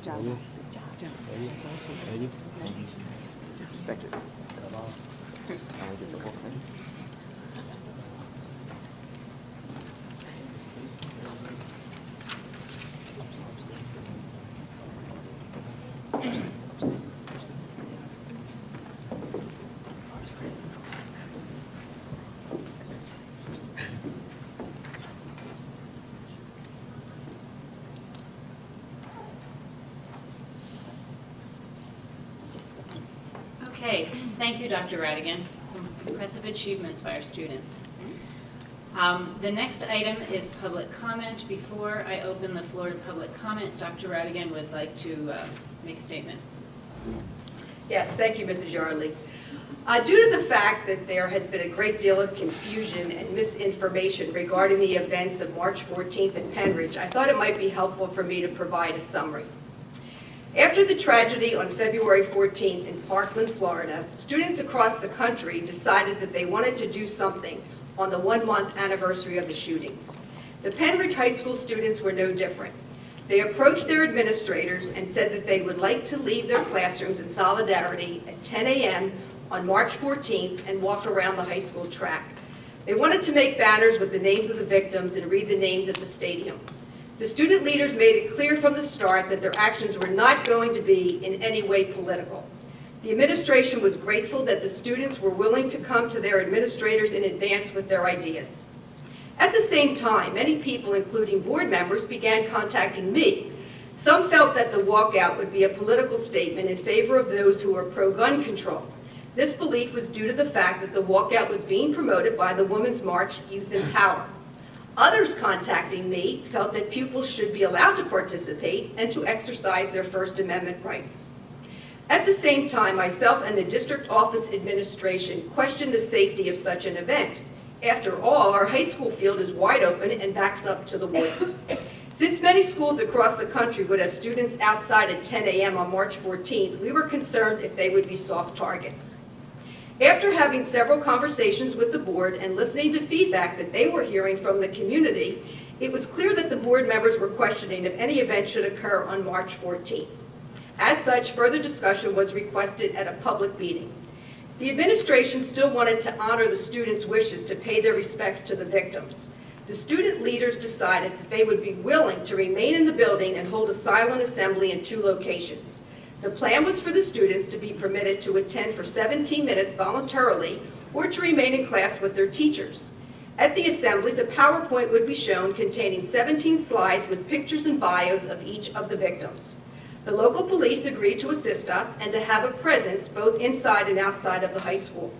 Thank you. Okay, thank you, Dr. Rattigan. Some impressive achievements by our students. The next item is public comment. Before I open the floor to public comment, Dr. Rattigan would like to make a statement. Yes, thank you, Mrs. Yardley. Due to the fact that there has been a great deal of confusion and misinformation regarding the events of March 14th in Penridge, I thought it might be helpful for me to provide a summary. After the tragedy on February 14th in Parkland, Florida, students across the country decided that they wanted to do something on the 1-month anniversary of the shootings. The Penridge High School students were no different. They approached their administrators and said that they would like to leave their classrooms in solidarity at 10 a.m. on March 14th and walk around the high school track. They wanted to make banners with the names of the victims and read the names at the stadium. The student leaders made it clear from the start that their actions were not going to be in any way political. The administration was grateful that the students were willing to come to their administrators in advance with their ideas. At the same time, many people, including board members, began contacting me. Some felt that the walkout would be a political statement in favor of those who are pro-gun control. This belief was due to the fact that the walkout was being promoted by the Women's March Youth in Power. Others contacting me felt that pupils should be allowed to participate and to exercise their First Amendment rights. At the same time, myself and the district office administration questioned the safety of such an event. After all, our high school field is wide open and backs up to the woods. Since many schools across the country would have students outside at 10 a.m. on March 14th, we were concerned if they would be soft targets. After having several conversations with the board and listening to feedback that they were hearing from the community, it was clear that the board members were questioning if any event should occur on March 14th. As such, further discussion was requested at a public meeting. The administration still wanted to honor the students' wishes to pay their respects to the victims. The student leaders decided that they would be willing to remain in the building and hold a silent assembly in 2 locations. The plan was for the students to be permitted to attend for 17 minutes voluntarily or to remain in class with their teachers. At the assemblies, a PowerPoint would be shown containing 17 slides with pictures and bios of each of the victims. The local police agreed to assist us and to have a presence both inside and outside of the high school.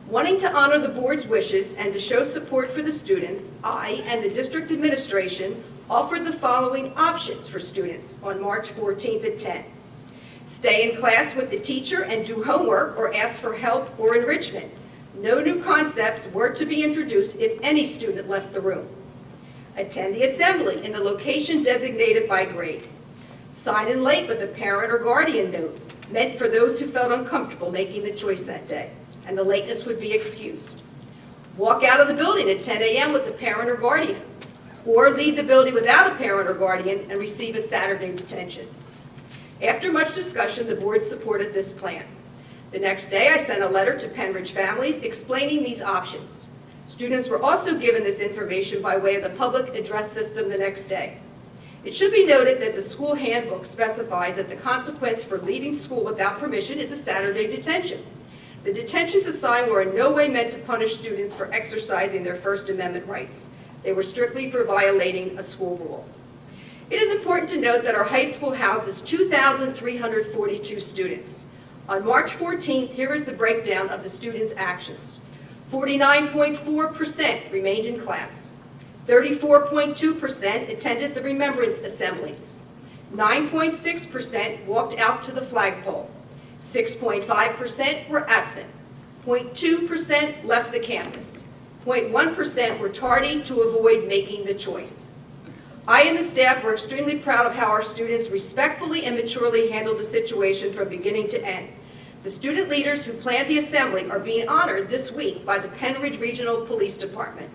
Wanting to honor the board's wishes and to show support for the students, I and the district administration offered the following options for students on March 14th at 10. Stay in class with the teacher and do homework or ask for help or enrichment. No new concepts were to be introduced if any student left the room. Attend the assembly in the location designated by grade. Sign in late with a parent or guardian note, meant for those who felt uncomfortable making the choice that day, and the lateness would be excused. Walk out of the building at 10 a.m. with the parent or guardian, or leave the building without a parent or guardian and receive a Saturday detention. After much discussion, the board supported this plan. The next day, I sent a letter to Penridge families explaining these options. Students were also given this information by way of the public address system the next day. It should be noted that the school handbook specifies that the consequence for leaving school without permission is a Saturday detention. The detentions assigned were in no way meant to punish students for exercising their First Amendment rights. They were strictly for violating a school rule. It is important to note that our high school houses 2,342 students. On March 14th, here is the breakdown of the students' actions. 49.4% remained in class. 34.2% attended the remembrance assemblies. 9.6% walked out to the flagpole. 6.5% were absent. 0.2% left the campus. 0.1% were tardy to avoid making the choice. I and the staff were extremely proud of how our students respectfully and maturely handled the situation from beginning to end. The student leaders who planned the assembly are being honored this week by the Penridge Regional Police Department.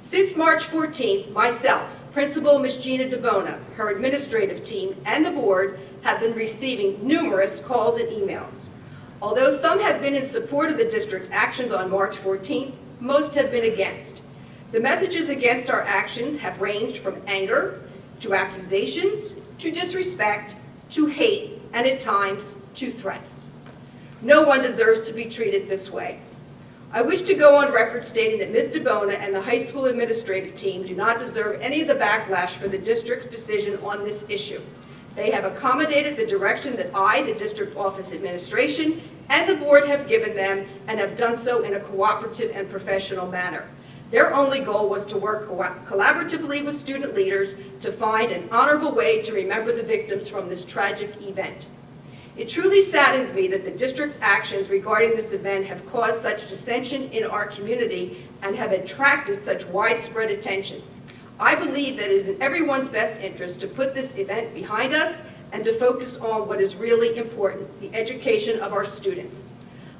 Since March 14th, myself, Principal Ms. Gina DeBona, her administrative team, and the board have been receiving numerous calls and emails. Although some have been in support of the district's actions on March 14th, most have been against. The messages against our actions have ranged from anger, to accusations, to disrespect, to hate, and at times, to threats. No one deserves to be treated this way. I wish to go on record stating that Ms. DeBona and the high school administrative team do not deserve any of the backlash for the district's decision on this issue. They have accommodated the direction that I, the district office administration, and the board have given them, and have done so in a cooperative and professional manner. Their only goal was to work collaboratively with student leaders to find an honorable way to remember the victims from this tragic event. It truly saddens me that the district's actions regarding this event have caused such dissension in our community and have attracted such widespread attention. I believe that it is in everyone's best interest to put this event behind us and to focus on what is really important, the education of our students.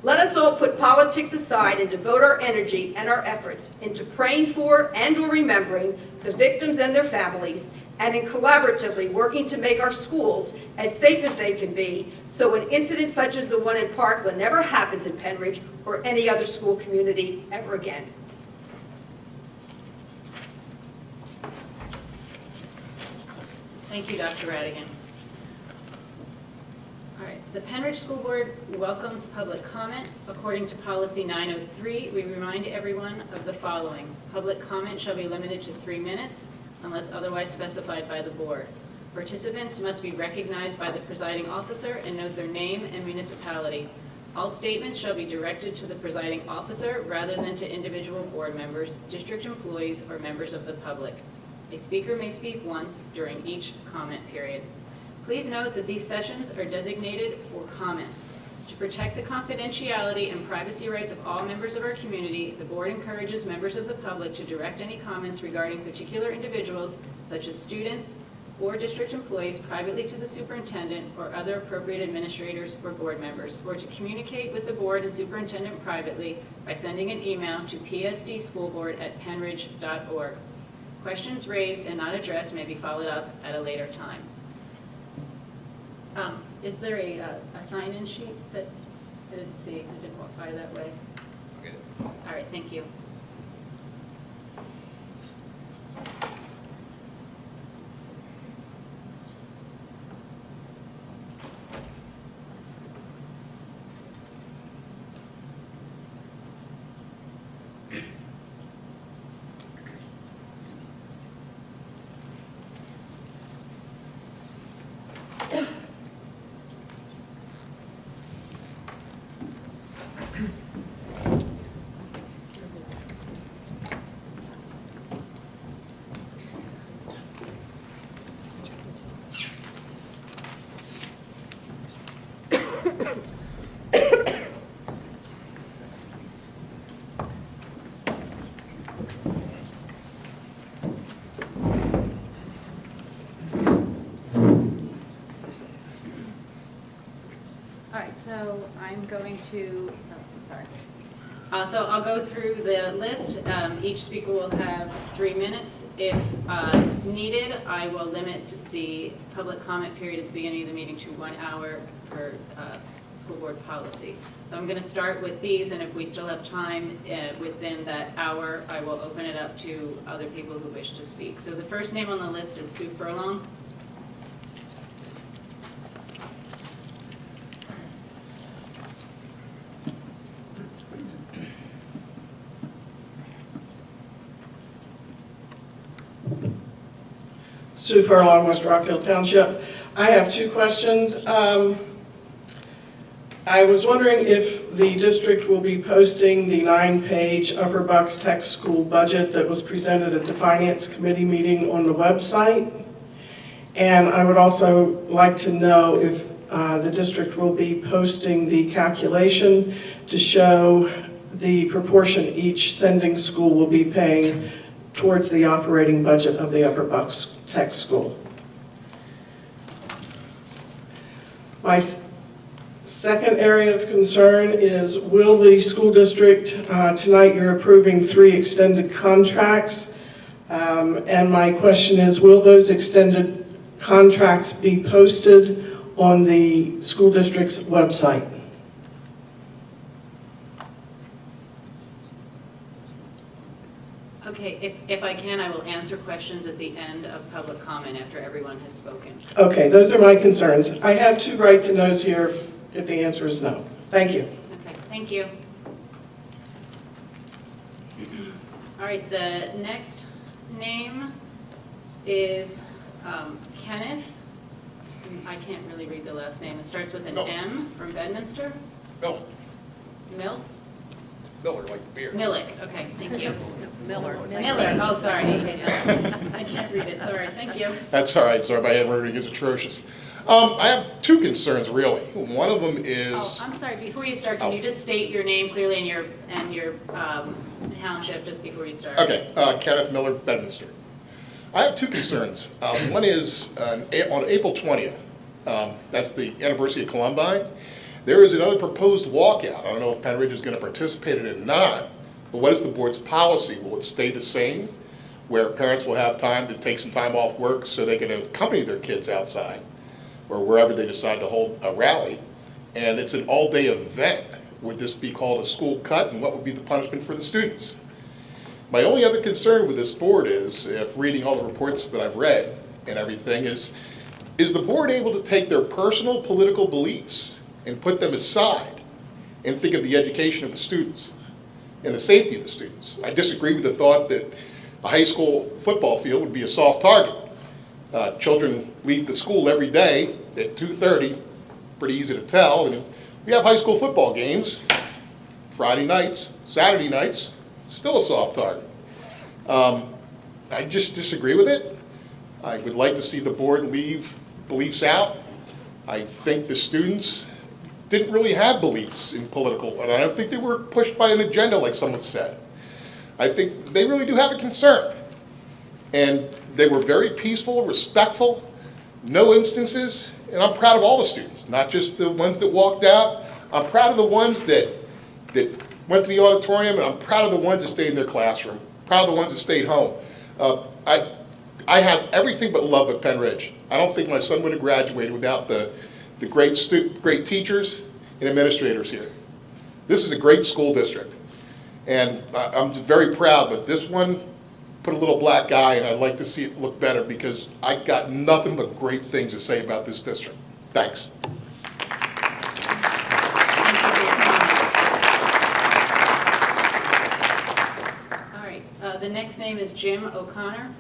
Let us all put politics aside and devote our energy and our efforts into praying for and or remembering the victims and their families, and in collaboratively working to make our schools as safe as they can be, so an incident such as the one in Parkland never happens in Penridge or any other school community ever again. Thank you, Dr. Rattigan. All right, the Penridge School Board welcomes public comment. According to Policy 903, we remind everyone of the following. Public comment shall be limited to 3 minutes unless otherwise specified by the board. Participants must be recognized by the presiding officer and note their name and municipality. All statements shall be directed to the presiding officer rather than to individual board members, district employees, or members of the public. A speaker may speak once during each comment period. Please note that these sessions are designated for comments. To protect the confidentiality and privacy rights of all members of our community, the board encourages members of the public to direct any comments regarding particular individuals, such as students or district employees, privately to the superintendent or other appropriate administrators or board members, or to communicate with the board and superintendent privately by sending an email to psdschoolboard@penridge.org. Questions raised and not addressed may be followed up at a later time. Is there a sign-in sheet that I didn't see? I didn't walk by that way. Okay. All right, thank you. So I'm going to, so I'll go through the list. Each speaker will have 3 minutes. If needed, I will limit the public comment period at the beginning of the meeting to 1 hour per school board policy. So I'm going to start with these, and if we still have time within that hour, I will open it up to other people who wish to speak. So the first name on the list is Sue Furlong. Sue Furlong, West Rock Hill Township. I have 2 questions. I was wondering if the district will be posting the 9-page Upper Bucks Tech School budget that was presented at the Finance Committee meeting on the website. And I would also like to know if the district will be posting the calculation to show the proportion each sending school will be paying towards the operating budget of the Upper Bucks Tech School. My second area of concern is, will the school district, tonight you're approving 3 extended contracts. And my question is, will those extended contracts be posted on the school district's website? Okay, if I can, I will answer questions at the end of public comment after everyone has spoken. Okay, those are my concerns. I have 2 right to knows here if the answer is no. Thank you. Okay, thank you. All right, the next name is Kenneth. I can't really read the last name. It starts with an No. M from Bedminster. Miller, Miller, like beer. Millick, okay, thank you. Miller. Miller, oh, sorry. I can't read it, sorry, thank you. That's all right, sorry, my handwriting is atrocious. I have 2 concerns, really. One of them Oh, is, I'm sorry, before you start, can you just state your name clearly and your township just before you start? okay, Kenneth Miller, Bedminster. I have 2 concerns. One is on April 20th, that's the anniversary of Columbine, there is another proposed walkout. I don't know if Penn Ridge is going to participate in it or not, but what is the board's policy? Will it stay the same, where parents will have time to take some time off work so they can accompany their kids outside, or wherever they decide to hold a rally, and it's an all-day event? Would this be called a school cut, and what would be the punishment for the students? My only other concern with this board is, if reading all the reports that I've read and everything, is the board able to take their personal political beliefs and put them aside and think of the education of the students and the safety of the students? I disagree with the thought that a high school football field would be a soft target. Children leave the school every day at 2:30, pretty easy to tell, and we have high school football games, Friday nights, Saturday nights, still a soft target. I just disagree with it. I would like to see the board leave beliefs out. I think the students didn't really have beliefs in political, and I don't think they were pushed by an agenda like some have said. I think they really do have a concern. And they were very peaceful, respectful, no instances, and I'm proud of all the students, not just the ones that walked out. I'm proud of the ones that went to the auditorium, and I'm proud of the ones that stayed in their classroom, proud of the ones that stayed home. I have everything but love at Penn Ridge. I don't think my son would have graduated without the great teachers and administrators here. This is a great school district, and I'm very proud, but this one put a little black eye, and I'd like to see it look better, because I got nothing but great things to say about this district. Thanks. All right, the next name is Jim O'Connor.